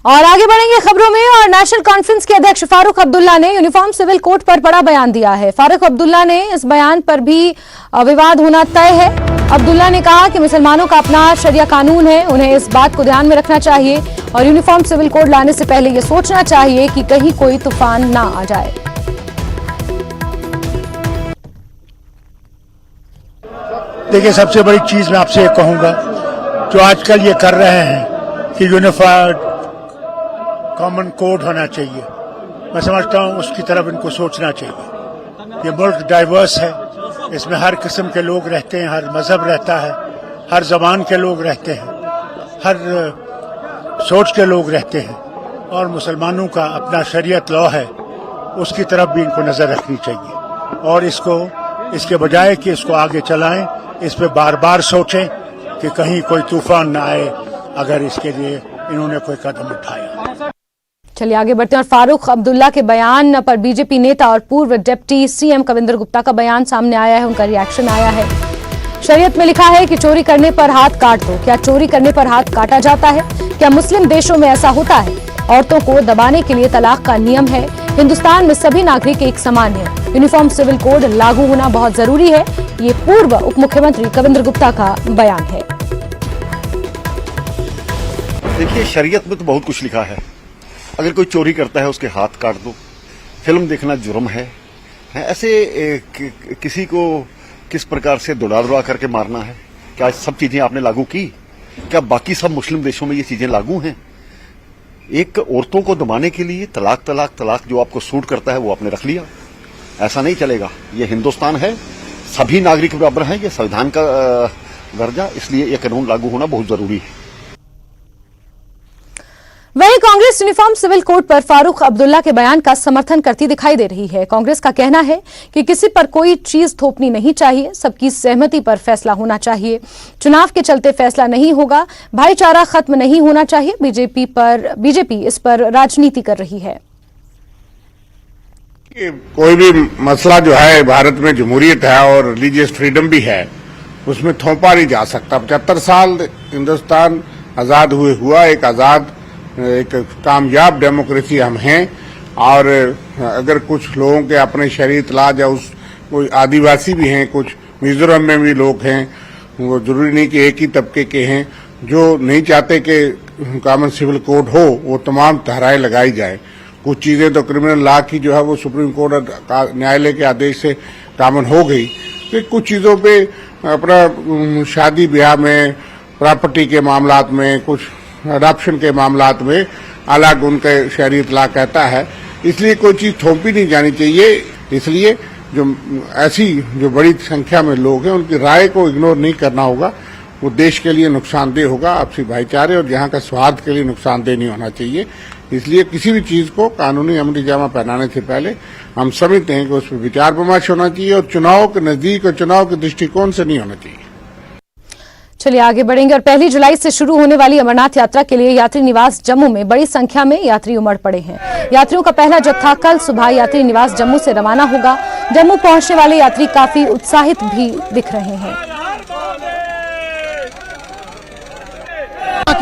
और आगे बढ़ेंगे खबरों में। और नेशनल कॉन्फ्रेंस के अध्यक्ष फारूक अब्दुल्ला ने यूनिफॉर्म सिविल कोड पर बड़ा बयान दिया है। फारूक अब्दुल्ला ने इस बयान पर भी विवाद होना तय है। अब्दुल्ला ने कहा कि मुसलमानों का अपना शरिया कानून है, उन्हें इस बात को ध्यान में रखना चाहिए और यूनिफॉर्म सिविल कोड लाने से पहले ये सोचना चाहिए कि कहीं कोई तूफान ना आ जाए। देखिए, सबसे बड़ी चीज मैं आपसे ये कहूंगा, जो आजकल ये कर रहे हैं कि यूनिफाइड कॉमन कोड होना चाहिए, मैं समझता हूं उसकी तरफ इनको सोचना चाहिए। ये मुल्क डाइवर्स है, इसमें हर किस्म के लोग रहते हैं, हर मजहब रहता है, हर जबान के लोग रहते हैं, हर सोच के लोग रहते हैं और मुसलमानों का अपना शरीयत लॉ है, उसकी तरफ भी इनको नजर रखनी चाहिए। और इसके बजाय कि इसको आगे चलाएं, इस पे बार बार सोचें कि कहीं कोई तूफान न आए अगर इसके लिए इन्होंने कोई कदम उठाया। चलिए आगे बढ़ते हैं। और फारूक अब्दुल्ला के बयान पर बीजेपी नेता और पूर्व डिप्टी सीएम कविंद्र गुप्ता का बयान सामने आया है, उनका रिएक्शन आया है। शरीयत में लिखा है कि चोरी करने पर हाथ काट दो। क्या चोरी करने पर हाथ काटा जाता है? क्या मुस्लिम देशों में ऐसा होता है? औरतों को दबाने के लिए तलाक का नियम है। हिंदुस्तान में सभी नागरिक एक समान है। यूनिफॉर्म सिविल कोड लागू होना बहुत जरूरी है। ये पूर्व उप मुख्यमंत्री कविंद्र गुप्ता का बयान है। देखिए, शरीयत में तो बहुत कुछ लिखा है। अगर कोई चोरी करता है उसके हाथ काट दो। फिल्म देखना जुर्म है। ऐसे किसी को किस प्रकार से दौड़ा करके मारना है? क्या सब चीजें आपने लागू की? क्या बाकी सब मुस्लिम देशों में ये चीजें लागू हैं? एक औरतों को दबाने के लिए तलाक जो आपको सूट करता है वो आपने रख लिया। ऐसा नहीं चलेगा। ये हिंदुस्तान है, सभी नागरिक बराबर हैं, ये संविधान का दर्जा, इसलिए ये कानून लागू होना बहुत जरूरी है। वहीं कांग्रेस यूनिफॉर्म सिविल कोड पर फारूक अब्दुल्ला के बयान का समर्थन करती दिखाई दे रही है। कांग्रेस का कहना है कि किसी पर कोई चीज थोपनी नहीं चाहिए, सबकी सहमति पर फैसला होना चाहिए। चुनाव के चलते फैसला नहीं होगा, भाईचारा खत्म नहीं होना चाहिए। बीजेपी इस पर राजनीति कर रही है। कोई भी मसला जो है, भारत में जमहूरियत है और रिलीजियस फ्रीडम भी है, उसमें थोपा नहीं जा सकता। 75 साल हिंदुस्तान आजाद हुआ एक कामयाब डेमोक्रेसी हम हैं। और अगर कुछ लोगों के अपने शरीयत लाज या कोई आदिवासी भी हैं, कुछ मिजोरम में भी लोग हैं, वो जरूरी नहीं कि एक ही तबके के हैं, जो नहीं चाहते कि कॉमन सिविल कोड हो, वो तमाम धाराएं लगाई जाए। कुछ चीजें तो क्रिमिनल लॉ की जो है वो सुप्रीम कोर्ट न्यायालय के आदेश से कॉमन हो गई। तो कुछ चीजों पे अपना शादी ब्याह में, प्रॉपर्टी के मामलात में, कुछ अडॉप्शन के मामलात में अलग उनके शरीयत ला कहता है, इसलिए कोई चीज थोपी नहीं जानी चाहिए। इसलिए जो बड़ी संख्या में लोग हैं, उनकी राय को इग्नोर नहीं करना होगा। वो देश के लिए नुकसानदेह होगा, आपसी भाईचारे और यहाँ का स्वार्थ के लिए नुकसानदेह नहीं होना चाहिए। इसलिए किसी भी चीज को कानूनी अमली जामा पहनाने से पहले हम समझते हैं कि उस पर विचार विमर्श होना चाहिए और चुनाव के नजदीक और चुनाव के दृष्टिकोण से नहीं होना चाहिए। चलिए आगे बढ़ेंगे। और 1 जुलाई से शुरू होने वाली अमरनाथ यात्रा के लिए यात्री निवास जम्मू में बड़ी संख्या में यात्री उमड़ पड़े हैं। यात्रियों का पहला जत्था कल सुबह यात्री निवास जम्मू से रवाना होगा। जम्मू पहुंचने वाले यात्री काफी उत्साहित भी दिख रहे हैं।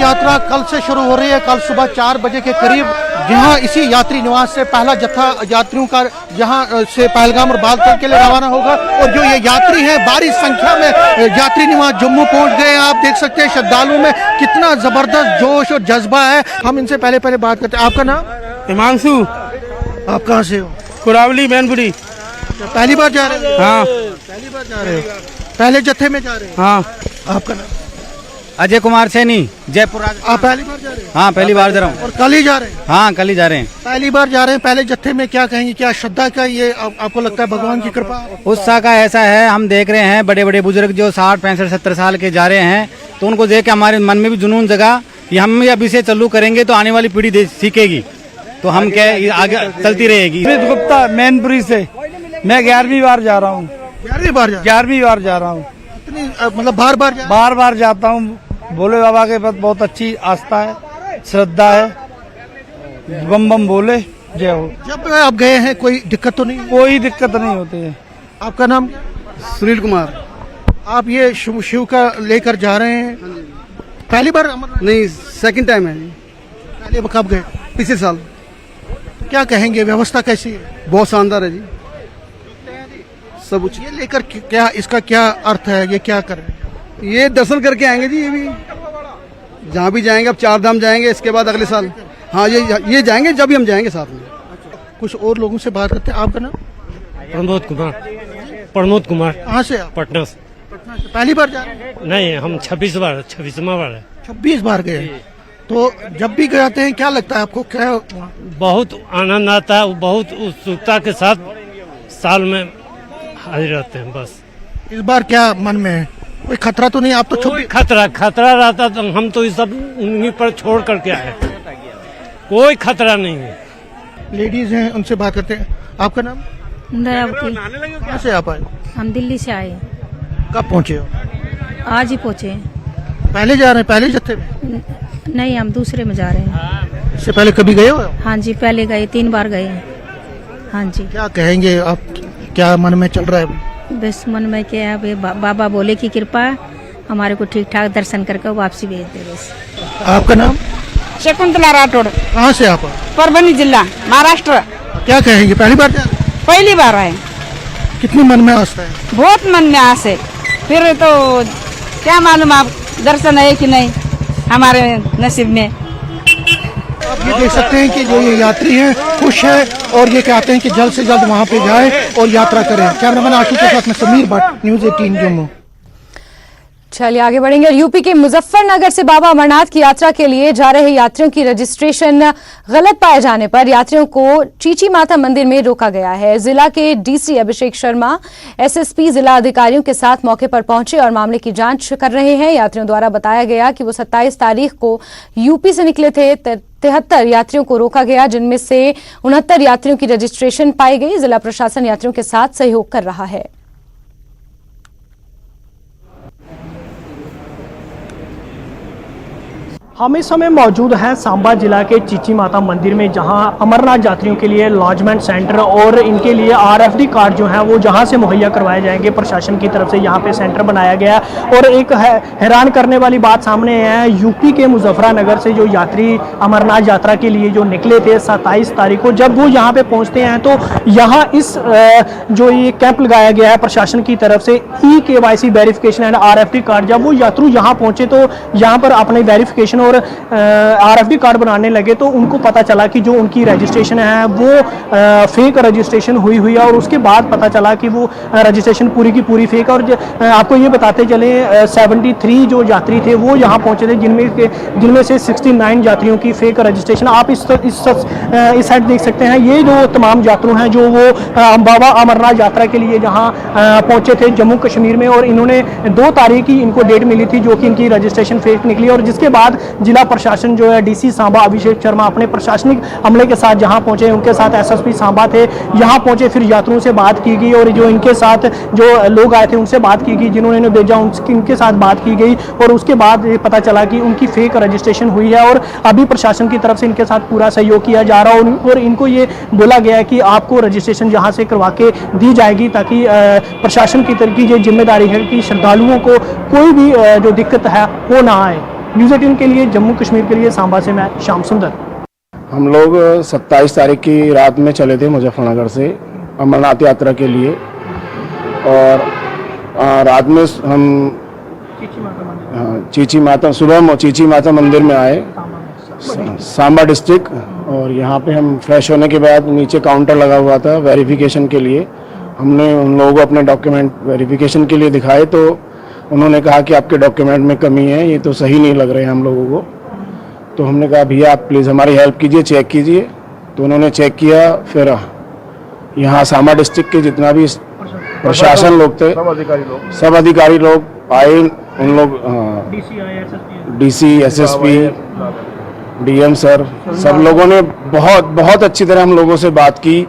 यात्रा कल से शुरू हो रही है। कल सुबह 4 बजे के करीब यहाँ इसी यात्री निवास से पहला जत्था यात्रियों का यहाँ से पहलगाम और बालतल के लिए रवाना होगा। और जो ये यात्री हैं, भारी संख्या में यात्री निवास जम्मू पहुंच गए हैं। आप देख सकते हैं श्रद्धालुओं में कितना जबरदस्त जोश और जज्बा है। हम इनसे पहले बात करते हैं। आपका नाम? हिमांशु। आप कहाँ से हो? कुरावली मैनपुरी। पहली बार जा रहे हैं? हाँ, पहली बार जा रहे हो। पहले जत्थे में जा रहे हैं? हाँ। आपका नाम? अजय कुमार सैनी, जयपुर। आप पहली बार जा रहे हैं? हाँ, पहली बार जा रहा हूँ। और कल ही जा रहे हैं? हाँ, कल ही जा रहे हैं। पहली बार जा रहे हैं, पहले जत्थे में क्या कहेंगे? क्या श्रद्धा का ये आपको लगता है भगवान की कृपा? उत्साह का ऐसा है, हम देख रहे हैं बड़े बड़े बुजुर्ग जो 60, 65, 70 साल के जा रहे हैं, तो उनको देख के हमारे मन में भी जुनून जगा कि हम अभी से चालू करेंगे तो आने वाली पीढ़ी सीखेगी, तो हम क्या आगे चलती रहेगी। गुप्ता मैनपुरी से मैं 11वीं बार जा रहा हूँ। 11वीं बार जा रहा हूँ। मतलब बार बार जाता हूँ। भोले बाबा के पास बहुत अच्छी आस्था है, श्रद्धा है। बम बम बोले, जय हो। जब आप गए हैं कोई दिक्कत तो नहीं? कोई दिक्कत नहीं होती है। आपका नाम? सुनील कुमार। आप ये शिव का लेकर जा रहे हैं? पहली बार? नहीं, सेकंड टाइम है। पहले कब गए? पिछले साल। तो क्या कहेंगे, व्यवस्था कैसी है? बहुत शानदार है जी, सब कुछ। ये लेकर क्या, इसका क्या अर्थ है, ये क्या कर रहे हैं? ये दर्शन करके आएंगे जी, ये भी जहाँ भी जाएंगे, अब 4 धाम जाएंगे, इसके बाद अगले साल। हाँ, ये जाएंगे, जब भी हम जाएंगे साथ में। कुछ और लोगों से बात करते हैं। आपका नाम? प्रमोद कुमार। प्रमोद कुमार, कहाँ से आप? पटना से। पटना से। पहली बार जा रहे हैं? नहीं, हम 26वां बार है। 26 बार गए। तो जब भी जाते हैं क्या लगता है आपको, क्या? बहुत आनंद आता है, बहुत उत्सुकता के साथ साल में हाजिर रहते हैं। बस इस बार क्या मन में है? कोई खतरा तो नहीं? आप तो कोई खतरा रहता तो हम तो ये सब उन्हीं पर छोड़ करके आए। कोई खतरा नहीं है। लेडीज हैं, उनसे बात करते हैं। आपका नाम? दयावती। कहाँ से आप आए? हम दिल्ली से आए, कब पहुँचे हो? आज ही पहुँचे। पहले जा रहे हैं, पहले जत्थे में? नहीं, हम दूसरे में जा रहे हैं। इससे पहले कभी गए हो? हाँ जी, पहले गए, 3 बार गए। हाँ जी। क्या कहेंगे आप, क्या मन में चल रहा है? बस मन में क्या है, बाबा बोले की कृपा हमारे को ठीक ठाक दर्शन करके वापसी भेज दे बस। आपका नाम? शकुंतला राठौड़। कहाँ से आप? परभनी जिला, महाराष्ट्र। क्या कहेंगे, पहली बार जा रहे हैं? पहली बार आए। कितनी मन में आस्था है? बहुत मन में आस है, फिर तो क्या मालूम आप दर्शन है कि नहीं हमारे नसीब में। आप ये देख सकते हैं कि जो ये यात्री हैं खुश है और ये कहते हैं कि जल्द से जल्द वहाँ पे जाए और यात्रा करें। कैमरामैन आशु के साथ में समीर भट्ट, न्यूज़ 18 जम्मू। चलिए आगे बढ़ेंगे। यूपी के मुजफ्फरनगर से बाबा अमरनाथ की यात्रा के लिए जा रहे यात्रियों की रजिस्ट्रेशन गलत पाए जाने पर यात्रियों को चीची माता मंदिर में रोका गया है। जिला के डीसी अभिषेक शर्मा एसएसपी जिला अधिकारियों के साथ मौके पर पहुंचे और मामले की जांच कर रहे हैं। यात्रियों द्वारा बताया गया कि वो 27 तारीख को यूपी से निकले थे। 73 यात्रियों को रोका गया, जिनमें से 69 यात्रियों की रजिस्ट्रेशन पाई गई। जिला प्रशासन यात्रियों के साथ सहयोग कर रहा है। हम इस समय मौजूद हैं सांबा जिला के चीची माता मंदिर में, जहां अमरनाथ यात्रियों के लिए लॉजमेंट सेंटर और इनके लिए आरएफडी कार्ड जो हैं वो जहां से मुहैया करवाए जाएंगे। प्रशासन की तरफ से यहां पे सेंटर बनाया गया और एक हैरान करने वाली बात सामने है, यूपी के मुजफ्फरनगर से जो यात्री अमरनाथ यात्रा के लिए जो निकले थे 27 तारीख को, जब वो यहाँ पे पहुँचते हैं तो यहाँ इस जो ये कैंप लगाया गया है प्रशासन की तरफ से EKYC verification and RFD card, जब वो यात्रु यहाँ पहुँचे तो यहाँ पर अपने वेरिफिकेशन और आरएफडी कार्ड बनाने लगे तो उनको पता चला कि जो उनकी रजिस्ट्रेशन है वो फेक रजिस्ट्रेशन हुई है और उसके बाद पता चला कि वो रजिस्ट्रेशन पूरी की पूरी फेक है। और आपको ये बताते चले 73 जो यात्री थे वो यहाँ पहुंचे थे, जिनमें से 69 यात्रियों की फेक रजिस्ट्रेशन। आप इस साइड देख सकते हैं, ये जो तमाम यात्रु हैं जो वो बाबा अमरनाथ यात्रा के लिए जहाँ पहुंचे थे जम्मू कश्मीर में, और इन्होंने 2 तारीख की इनको डेट मिली थी जो कि इनकी रजिस्ट्रेशन फेक निकली। और जिसके बाद जिला प्रशासन जो है डीसी सांबा अभिषेक शर्मा अपने प्रशासनिक अमले के साथ जहां पहुंचे, उनके साथ एसएसपी सांबा थे, यहां पहुंचे, फिर यात्रियों से बात की गई और जो इनके साथ जो लोग आए थे उनसे बात की गई, जिन्होंने भेजा उनके साथ बात की गई और उसके बाद पता चला कि उनकी फेक रजिस्ट्रेशन हुई है। और अभी प्रशासन की तरफ से इनके साथ पूरा सहयोग किया जा रहा है और इनको ये बोला गया है कि आपको रजिस्ट्रेशन यहाँ से करवा के दी जाएगी, ताकि प्रशासन की तरफ की ये जिम्मेदारी है कि श्रद्धालुओं को कोई भी जो दिक्कत है वो ना आए। न्यूज़ 18 के लिए जम्मू कश्मीर के लिए सांबा से मैं श्याम सुंदर। हम लोग 27 तारीख की रात में चले थे मुजफ्फरनगर से अमरनाथ यात्रा के लिए और रात में हम चीची माता सुबह चीची माता मंदिर में आए सांबा डिस्ट्रिक्ट। और यहाँ पे हम फ्रेश होने के बाद नीचे काउंटर लगा हुआ था वेरिफिकेशन के लिए। हमने उन लोगों को अपने डॉक्यूमेंट वेरिफिकेशन के लिए दिखाए तो उन्होंने कहा कि आपके डॉक्यूमेंट में कमी है, ये तो सही नहीं लग रहे हैं हम लोगों को। तो हमने कहा भैया आप प्लीज़ हमारी हेल्प कीजिए, चेक कीजिए। तो उन्होंने चेक किया, फिर यहाँ सांबा डिस्ट्रिक्ट के जितना भी प्रशासन लोग थे, सब अधिकारी लोग आए। उन लोग डीसी एसएसपी डीएम सर, सब लोगों ने बहुत अच्छी तरह हम लोगों से बात की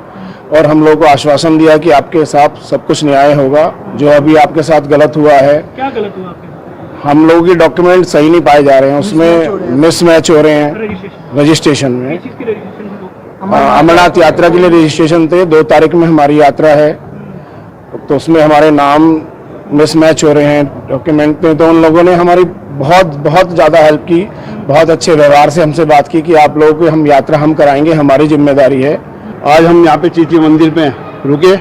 और हम लोगों को आश्वासन दिया कि आपके साथ सब कुछ न्याय होगा। जो अभी आपके साथ गलत हुआ है, क्या गलत हुआ आपके साथ? हम लोगों की डॉक्यूमेंट सही नहीं पाए जा रहे हैं, उसमें मिसमैच हो रहे हैं रजिस्ट्रेशन में। अमरनाथ यात्रा के लिए रजिस्ट्रेशन थे, 2 तारीख में हमारी यात्रा है, तो उसमें हमारे नाम मिसमैच हो रहे हैं डॉक्यूमेंट में। तो उन लोगों ने हमारी बहुत ज़्यादा हेल्प की, बहुत अच्छे व्यवहार से हमसे बात की कि आप लोगों को हम यात्रा हम कराएंगे, हमारी जिम्मेदारी है। आज हम यहाँ पे चीची मंदिर में रुके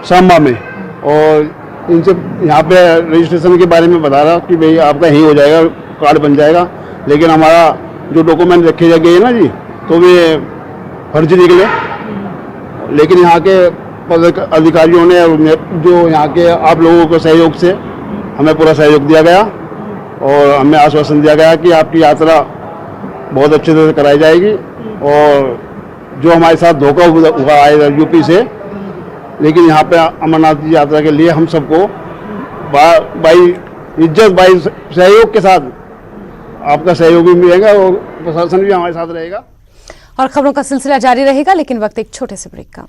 सांबा में, और इनसे यहाँ पे रजिस्ट्रेशन के बारे में बता रहा कि भाई आपका यही हो जाएगा, कार्ड बन जाएगा, लेकिन हमारा जो डॉक्यूमेंट रखे गए हैं ना जी, तो वे फर्जी निकले। लेकिन यहाँ के अधिकारियों ने जो यहाँ के आप लोगों के सहयोग से हमें पूरा सहयोग दिया गया और हमें आश्वासन दिया गया कि आपकी यात्रा बहुत अच्छे से कराई जाएगी। और जो हमारे साथ धोखा हुआ है यूपी से, लेकिन यहाँ पे अमरनाथ जी यात्रा के लिए हम सबको भाई इज्जत, भाई सहयोग के साथ आपका सहयोग भी मिलेगा और प्रशासन भी हमारे साथ रहेगा। और खबरों का सिलसिला जारी रहेगा, लेकिन वक्त एक छोटे से ब्रेक का।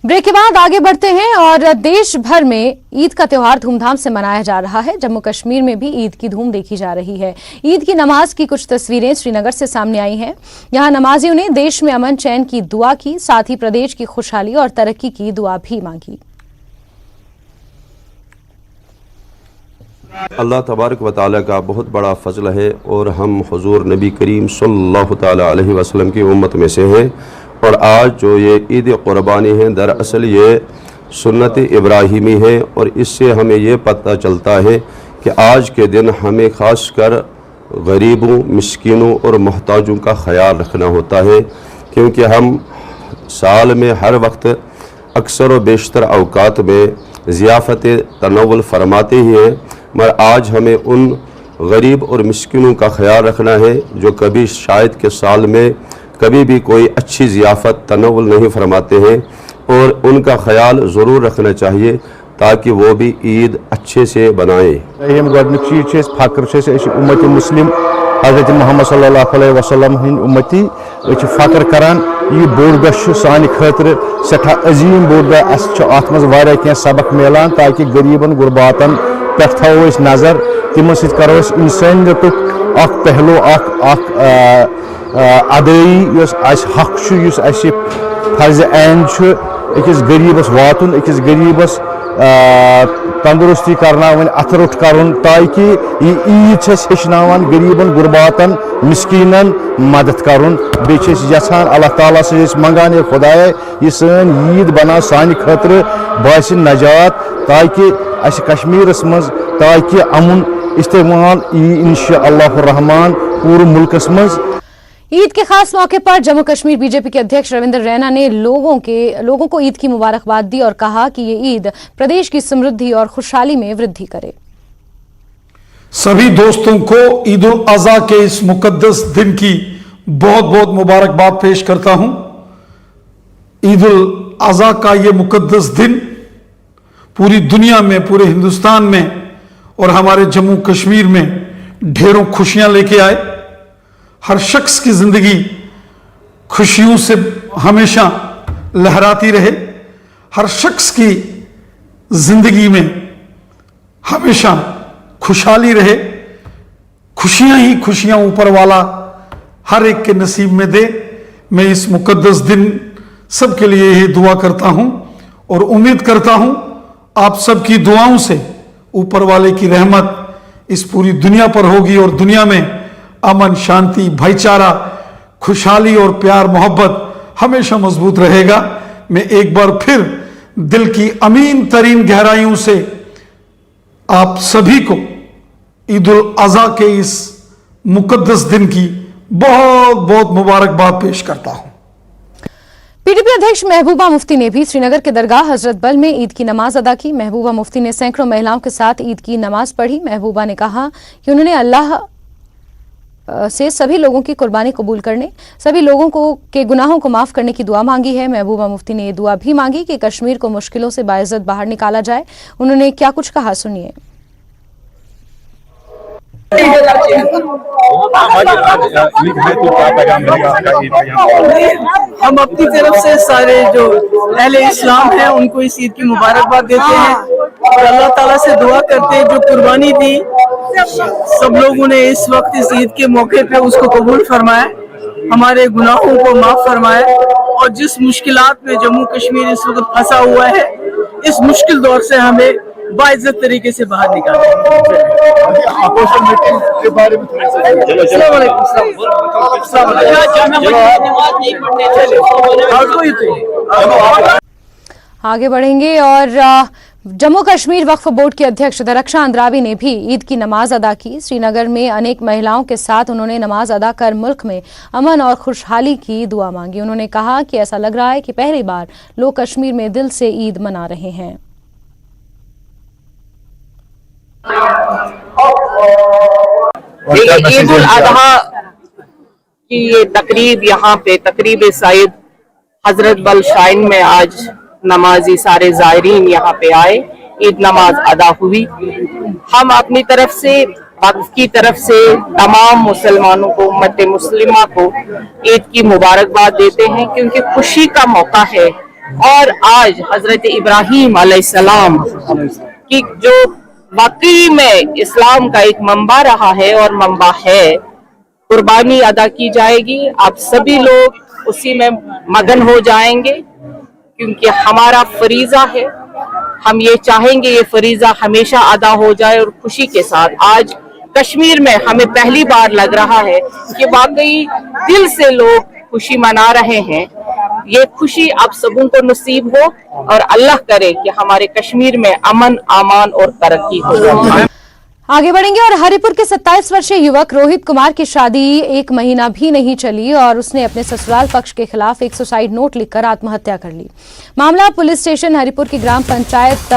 ब्रेक के बाद आगे बढ़ते हैं और देश भर में ईद का त्योहार धूमधाम से मनाया जा रहा है। जम्मू कश्मीर में भी ईद की धूम देखी जा रही है। ईद की नमाज की कुछ तस्वीरें श्रीनगर से सामने आई हैं। यहां नमाजियों ने देश में अमन चैन की दुआ की, साथ ही प्रदेश की खुशहाली और तरक्की की दुआ भी मांगी। अल्लाह तबारक व तआला का बहुत बड़ा फजल है और हम हुजूर नबी करीम सल्लल्लाहु तआला अलैहि वसल्लम की उम्मत में से हैं। और आज जो ये ईद क़ुरबानी है, दरअसल ये सुन्नत इब्राहिमी है और इससे हमें ये पता चलता है कि आज के दिन हमें ख़ास कर गरीबों, मिस्कीनों और मोहताजों का ख़याल रखना होता है, क्योंकि हम साल में हर वक्त अक्सर व बेशतर अवकात में ज़ियाफ़त तनव्वुल फरमाते ही हैं, मगर आज हमें उन गरीब और मिस्कीनों का ख़याल रखना है जो कभी शायद के साल में कभी भी कोई अच्छी ज़ियाफ़त तनव्वुल नहीं फरमाते हैं, और उनका ख्याल ज़रूर रखना चाहिए ताकि वो भी ईद अच्छे से बनाएं। फ़ख्र उम्मत मुस्लिम हज़रत मोहम्मद सल्लल्लाहु अलैहि वसल्लम हिंद उम्मती फ़ख्र करान। यह बोड़ दह सानि खतर सठा अजीम बोड़ दह, अत मज वारिया कह सबक मिलान ताकि गरीबन गुरबातन पे थो नज़र, तिमन सत करो इंसानियतुक अख पहलू अदाई हक फर्ज ऐन अकिस गरीबस वातुन, अकिस गरीबस तंदुरुस्ती करना अथ रोट कर, ताकि यह ईद हेचनान गरीबन गुरबातन मिस्कीनन मदद कर। बेचान अल्लाह ताला से मंगान खुदाया यह सन ईद बना सानि खतर बास नजात, ताकि अस कश्मीरस मज ताकि अमुन इस्तेमाल इंशाअल्लाह रहमान पूरे मुल्कस मज। ईद के खास मौके पर जम्मू कश्मीर बीजेपी के अध्यक्ष रविंद्र रैना ने लोगों को ईद की मुबारकबाद दी और कहा कि ये ईद प्रदेश की समृद्धि और खुशहाली में वृद्धि करे। सभी दोस्तों को ईद उल अज़हा के इस मुकद्दस दिन की बहुत बहुत मुबारकबाद पेश करता हूं। ईद उल अज़हा का ये मुकद्दस दिन पूरी दुनिया में, पूरे हिंदुस्तान में और हमारे जम्मू कश्मीर में ढेरों खुशियां लेके आए। हर शख्स की जिंदगी खुशियों से हमेशा लहराती रहे, हर शख्स की जिंदगी में हमेशा खुशहाली रहे, खुशियां ही खुशियां ऊपर वाला हर एक के नसीब में दे। मैं इस मुकद्दस दिन सबके लिए यही दुआ करता हूं और उम्मीद करता हूं आप सबकी दुआओं से ऊपर वाले की रहमत इस पूरी दुनिया पर होगी और दुनिया में अमन, शांति, भाईचारा, खुशहाली और प्यार मोहब्बत हमेशा मजबूत रहेगा। मैं एक बार फिर दिल की अमीन तरीन गहराइयों से आप सभी को ईद उल अज़हा के इस मुकद्दस दिन की बहुत बहुत मुबारकबाद पेश करता हूं। पीडीपी अध्यक्ष महबूबा मुफ्ती ने भी श्रीनगर के दरगाह हजरत बल में ईद की नमाज अदा की। महबूबा मुफ्ती ने सैकड़ों महिलाओं के साथ ईद की नमाज पढ़ी। महबूबा ने कहा कि उन्होंने अल्लाह से सभी लोगों की कुर्बानी कबूल करने, सभी लोगों के गुनाहों को माफ करने की दुआ मांगी है। महबूबा मुफ्ती ने ये दुआ भी मांगी कि कश्मीर को मुश्किलों से बाइज्जत बाहर निकाला जाए। उन्होंने क्या कुछ कहा, सुनिए। हम अपनी तरफ से सारे जो अहले इस्लाम हैं उनको इस ईद की मुबारकबाद देते हैं और अल्लाह ताला से दुआ करते हैं जो कुर्बानी दी सब लोगों ने इस वक्त इस ईद के मौके पे उसको कबूल फरमाए, हमारे गुनाहों को माफ फरमाए और जिस मुश्किलात में जम्मू कश्मीर इस वक्त फंसा हुआ है इस मुश्किल दौर से हमें बाइज्जत तरीके से बाहर निकालें। अपोजिशन मीटिंग के बारे में आगे बढ़ेंगे और जम्मू कश्मीर वक्फ बोर्ड के अध्यक्ष दरक्षा अंद्रावी ने भी ईद की नमाज अदा की। श्रीनगर में अनेक महिलाओं के साथ उन्होंने नमाज अदा कर मुल्क में अमन और खुशहाली की दुआ मांगी। उन्होंने कहा कि ऐसा लग रहा है कि पहली बार लोग कश्मीर में दिल से ईद मना रहे हैं। ईद उल अजहा की ये तकरीब यहाँ पे तकरीब सईद हजरत बल शाइन में आज नमाजी सारे ज़ायरीन यहाँ पे आए, ईद नमाज अदा हुई। हम अपनी तरफ से वक्फ की तरफ से तमाम मुसलमानों को, उम्मत मुस्लिमा को ईद की मुबारकबाद देते हैं क्योंकि खुशी का मौका है। और आज हजरत इब्राहीम अलैहिस्सलाम की जो वाकई में इस्लाम का एक मंबा रहा है और मंबा है, कुर्बानी अदा की जाएगी। आप सभी लोग उसी में मगन हो जाएंगे क्योंकि हमारा फरीजा है। हम ये चाहेंगे ये फरीजा हमेशा अदा हो जाए और खुशी के साथ। आज कश्मीर में हमें पहली बार लग रहा है कि वाकई दिल से लोग खुशी मना रहे हैं। ये खुशी आप सबों को नसीब हो और अल्लाह करे कि हमारे कश्मीर में अमन, अमान और तरक्की हो। आगे बढ़ेंगे और हरिपुर के 27 वर्षीय युवक रोहित कुमार की शादी 1 महीना भी नहीं चली और उसने अपने ससुराल पक्ष के खिलाफ एक सुसाइड नोट लिखकर आत्महत्या कर ली। मामला पुलिस स्टेशन हरिपुर की ग्राम पंचायत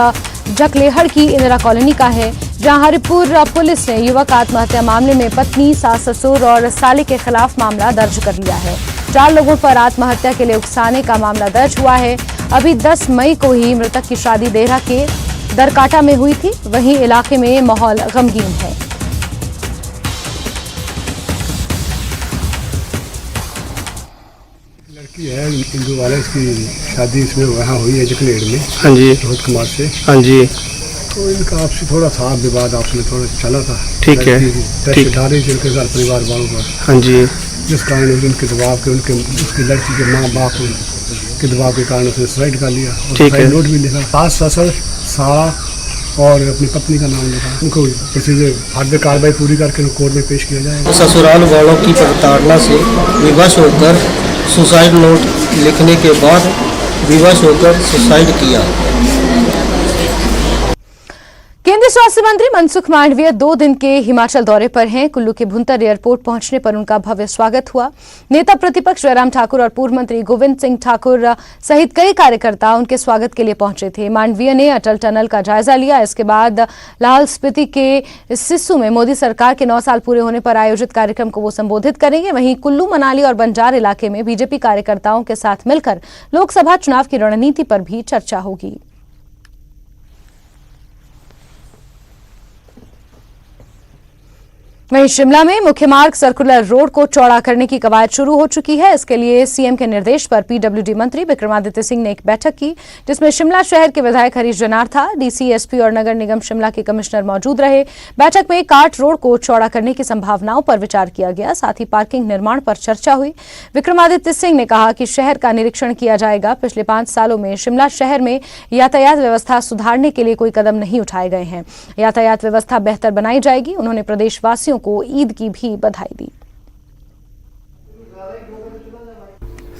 जकलेहड़ की इंदिरा कॉलोनी का है, जहां हरिपुर पुलिस ने युवक आत्महत्या मामले में पत्नी, सास ससुर और साले के खिलाफ मामला दर्ज कर लिया है। 4 लोगों पर आत्महत्या के लिए उकसाने का मामला दर्ज हुआ है। अभी 10 मई को ही मृतक की शादी देहरा के दरकाटा में हुई थी। वहीं इलाके में माहौल गमगीन है। लड़की है हिंदू वाले, इसकी शादी इसमें वहाँ हुई है जकलेड़ में। हाँ जी। रोहित कुमार से। हाँ जी। तो इनका आपसे थोड़ा था विवाद, आपस में थोड़ा चला था। ठीक है। ठीक उठा रही थी उनके घर परिवार वालों पर। हाँ जी। जिस कारण उनके दबाव के उसकी लड़की के माँ बाप के दबाव के कारण उसने सुसाइड कर लिया। ठीक है। नोट भी लिखा, सास ससुर साला और अपनी पत्नी का नाम लिखा। उनको प्रोसीजर फर्दर कार्रवाई पूरी करके कोर्ट में पेश किया जाएगा। ससुराल वालों की प्रताड़ना से विवश होकर सुसाइड नोट लिखने के बाद विवश होकर सुसाइड किया। केंद्रीय स्वास्थ्य मंत्री मनसुख मांडविया 2 दिन के हिमाचल दौरे पर हैं। कुल्लू के भुंतर एयरपोर्ट पहुंचने पर उनका भव्य स्वागत हुआ। नेता प्रतिपक्ष जयराम ठाकुर और पूर्व मंत्री गोविंद सिंह ठाकुर सहित कई कार्यकर्ता उनके स्वागत के लिए पहुंचे थे। मांडविया ने अटल टनल का जायजा लिया। इसके बाद लाहौल स्पीति के सिस्सू में मोदी सरकार के 9 साल पूरे होने पर आयोजित कार्यक्रम को वो संबोधित करेंगे। वहीं कुल्लू, मनाली और बंजार इलाके में बीजेपी कार्यकर्ताओं के साथ मिलकर लोकसभा चुनाव की रणनीति पर भी चर्चा होगी। वहीं शिमला में मुख्य मार्ग सर्कुलर रोड को चौड़ा करने की कवायद शुरू हो चुकी है। इसके लिए सीएम के निर्देश पर पीडब्ल्यूडी मंत्री विक्रमादित्य सिंह ने एक बैठक की, जिसमें शिमला शहर के विधायक हरीश जनार था। डीसी, एसपी और नगर निगम शिमला के कमिश्नर मौजूद रहे। बैठक में कार्ट रोड को चौड़ा करने की संभावनाओं पर विचार किया गया। साथ ही पार्किंग निर्माण पर चर्चा हुई। विक्रमादित्य सिंह ने कहा कि शहर का निरीक्षण किया जाएगा। पिछले 5 सालों में शिमला शहर में यातायात व्यवस्था सुधारने के लिए कोई कदम नहीं उठाए गए हैं। यातायात व्यवस्था बेहतर बनाई जाएगी। उन्होंने प्रदेशवासियों को ईद की भी बधाई दी।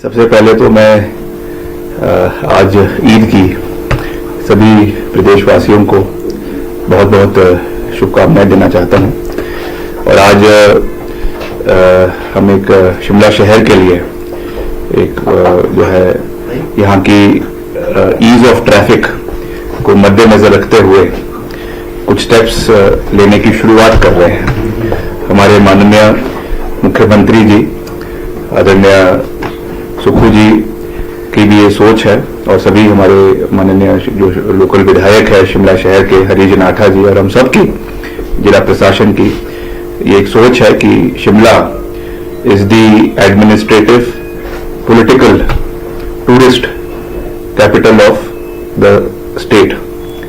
सबसे पहले तो मैं आज ईद की सभी प्रदेशवासियों को बहुत बहुत शुभकामनाएं देना चाहता हूं। और आज हम एक शिमला शहर के लिए एक जो है यहाँ की ईज ऑफ ट्रैफिक को मद्देनजर रखते हुए कुछ स्टेप्स लेने की शुरुआत कर रहे हैं। हमारे माननीय मुख्यमंत्री जी आदरणीय सुखू जी की भी ये सोच है और सभी हमारे माननीय जो लोकल विधायक है शिमला शहर के हरीश जनाठा जी और हम सब की जिला प्रशासन की ये एक सोच है कि Shimla is the administrative political tourist capital of the state.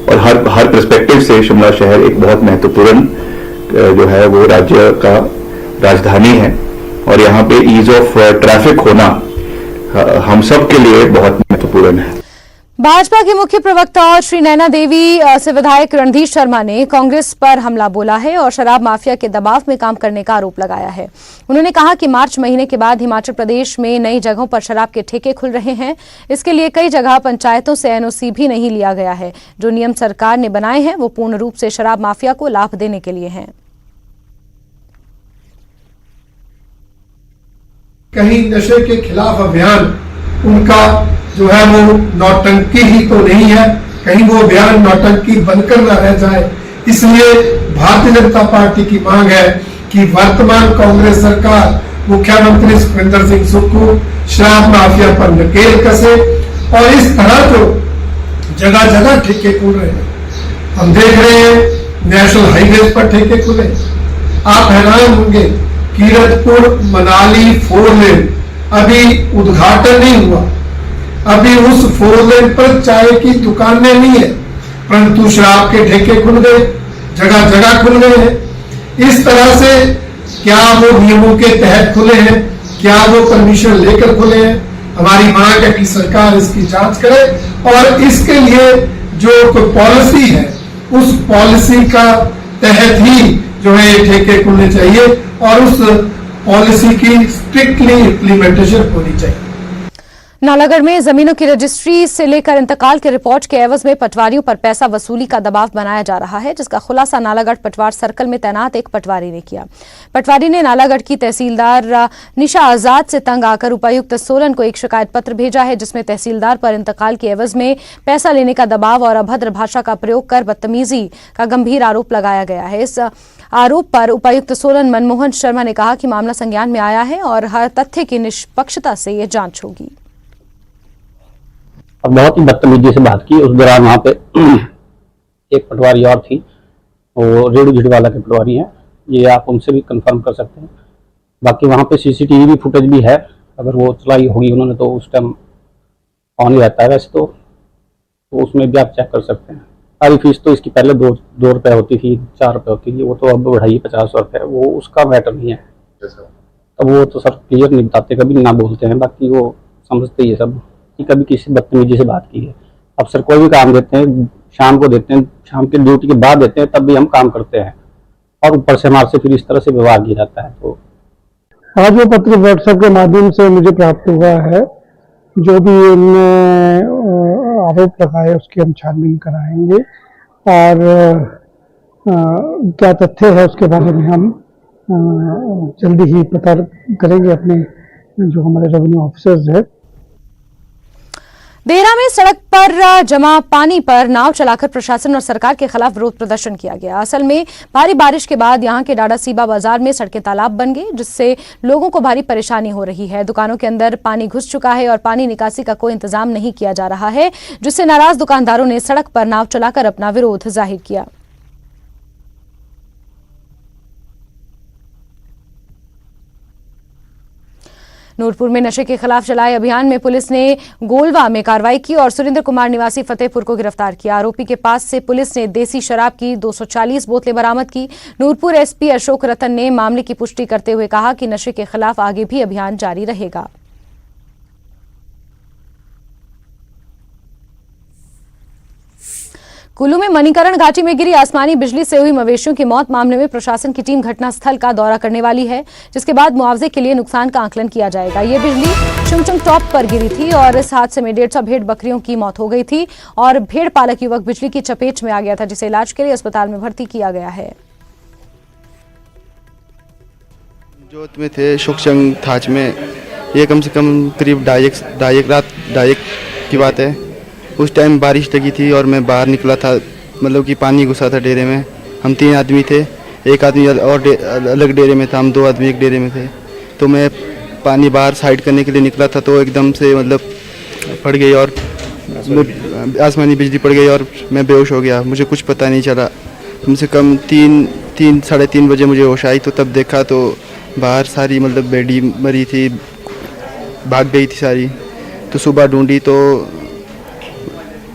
और हर पर्सपेक्टिव से शिमला शहर एक बहुत महत्वपूर्ण जो है वो राज्य का राजधानी है और यहाँ पे ईज ऑफ ट्रैफिक होना हम सब के लिए बहुत महत्वपूर्ण है। भाजपा के मुख्य प्रवक्ता और श्री नैना देवी से विधायक रणधीर शर्मा ने कांग्रेस पर हमला बोला है और शराब माफिया के दबाव में काम करने का आरोप लगाया है। उन्होंने कहा कि मार्च महीने के बाद हिमाचल प्रदेश में नई जगहों पर शराब के ठेके खुल रहे हैं। इसके लिए कई जगह पंचायतों से एनओसी भी नहीं लिया गया है। जो नियम सरकार ने बनाए हैं वो पूर्ण रूप से शराब माफिया को लाभ देने के लिए हैं। कहीं नशे के खिलाफ अभियान उनका जो है वो नौटंकी ही तो नहीं है, कहीं वो अभियान नौटंकी बनकर न रह जाए। इसलिए भारतीय जनता पार्टी की मांग है कि वर्तमान कांग्रेस सरकार मुख्यमंत्री सुखविंदर सिंह सुक्खू शराब माफिया पर नकेल कसे और इस तरह जो जगह जगह ठेके खुल रहे हैं, हम देख रहे हैं नेशनल हाईवे पर ठेके खुले। आप हैरान होंगे, कीरतपुर मनाली 4 लेन अभी उद्घाटन नहीं हुआ, अभी उस 4 लेन पर चाय की दुकानें नहीं है, परंतु शराब के ठेके खुल गए, जगह जगह खुल गए हैं। इस तरह से क्या वो नियमों के तहत खुले हैं, क्या वो परमिशन लेकर खुले हैं? हमारी मांग है कि सरकार इसकी जांच करे और इसके लिए जो कोई पॉलिसी है उस पॉलिसी का तहत ही जो है ये ठेके खुलने चाहिए और उस पॉलिसी की स्ट्रिक्टली इम्प्लीमेंटेशन होनी चाहिए। नालागढ़ में जमीनों की रजिस्ट्री से लेकर इंतकाल के रिपोर्ट के एवज में पटवारियों पर पैसा वसूली का दबाव बनाया जा रहा है, जिसका खुलासा नालागढ़ पटवार सर्कल में तैनात एक पटवारी ने किया। पटवारी ने नालागढ़ की तहसीलदार निशा आजाद से तंग आकर उपायुक्त सोलन को एक शिकायत पत्र भेजा है, जिसमें तहसीलदार पर इंतकाल के एवज में पैसा लेने का दबाव और अभद्र भाषा का प्रयोग कर बदतमीजी का गंभीर आरोप लगाया गया है। इस आरोप पर उपायुक्त सोलन मनमोहन शर्मा ने कहा कि मामला संज्ञान में आया है और हर तथ्य की निष्पक्षता से ये जांच होगी। और बहुत ही बदतमीजी से बात की। उस दौरान वहाँ पे एक पटवारी और थी, वो रेडू झिड़वाला के पटवारी हैं, ये आप उनसे भी कंफर्म कर सकते हैं। बाकी वहाँ पे सीसीटीवी भी फुटेज भी है, अगर वो चलाई होगी उन्होंने तो उस टाइम ऑन ही रहता है। वैसे तो उसमें भी आप चेक कर सकते हैं। सारी फीस तो इसकी पहले 2 रुपये होती थी, 4 रुपये होती थी, वो तो अब बढ़ाई 50 रुपये, वो उसका मैटर नहीं है। अब वो तो सर क्लियर नहीं बताते, कभी ना बोलते हैं, बाकी वो समझते ही है सब। कभी किसी बदतमीजी से बात की है। अफसर कोई भी काम देते हैं शाम को देते हैं, शाम की ड्यूटी के बाद देते हैं, तब भी हम काम करते हैं और ऊपर से हमारे से फिर इस तरह से व्यवहार किया जाता है। तो आज वो पत्र व्हाट्सएप के माध्यम से मुझे प्राप्त हुआ है, जो भी इनमें आरोप लगाए उसकी हम छानबीन कराएंगे और क्या तथ्य है उसके बारे में हम जल्दी ही पता करेंगे अपने जो हमारे रेवेन्यू ऑफिसर्स है। देरा में सड़क पर जमा पानी पर नाव चलाकर प्रशासन और सरकार के खिलाफ विरोध प्रदर्शन किया गया। असल में भारी बारिश के बाद यहां के डाडासीबा बाजार में सड़कें तालाब बन गई, जिससे लोगों को भारी परेशानी हो रही है। दुकानों के अंदर पानी घुस चुका है और पानी निकासी का कोई इंतजाम नहीं किया जा रहा है, जिससे नाराज दुकानदारों ने सड़क पर नाव चलाकर अपना विरोध जाहिर किया। नूरपुर में नशे के खिलाफ चलाए अभियान में पुलिस ने गोलवा में कार्रवाई की और सुरेंद्र कुमार निवासी फतेहपुर को गिरफ्तार किया। आरोपी के पास से पुलिस ने देसी शराब की 240 बोतलें बरामद की। नूरपुर एसपी अशोक रतन ने मामले की पुष्टि करते हुए कहा कि नशे के खिलाफ आगे भी अभियान जारी रहेगा। कुल्लू में मणिकरण घाटी में गिरी आसमानी बिजली से हुई मवेशियों की मौत मामले में प्रशासन की टीम घटनास्थल का दौरा करने वाली है, जिसके बाद मुआवजे के लिए नुकसान का आकलन किया जाएगा। ये बिजली चुंगचुंग टॉप पर गिरी थी और इस हादसे में 150 भेड़ बकरियों की मौत हो गई थी और भेड़ पालक युवक बिजली की चपेट में आ गया था, जिसे इलाज के लिए अस्पताल में भर्ती किया गया है। जोत में थे शुकचंग थाच में, ये कम से कम करीब ढाई एक की बात है। उस टाइम बारिश लगी थी और मैं बाहर निकला था, मतलब कि पानी घुसा था डेरे में। हम 3 आदमी थे, एक आदमी और अलग डेरे में था, हम 2 आदमी एक डेरे में थे। तो मैं पानी बाहर साइड करने के लिए निकला था, तो एकदम से मतलब पड़ गई और आसमानी बिजली पड़ गई और मैं बेहोश हो गया। मुझे कुछ पता नहीं चला। कम से कम 3 साढ़े 3 बजे मुझे होश आई, तो तब देखा तो बाहर सारी मतलब बेड़ी मरी थी, भाग गई थी सारी। तो सुबह ढूंढी तो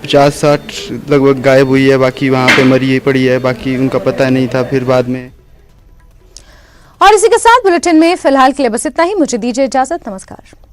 50-60 लगभग गायब हुई है, बाकी वहाँ पे मरी पड़ी है, बाकी उनका पता नहीं था फिर बाद में। और इसी के साथ बुलेटिन में फिलहाल के लिए बस इतना ही। मुझे दीजिए इजाजत। नमस्कार।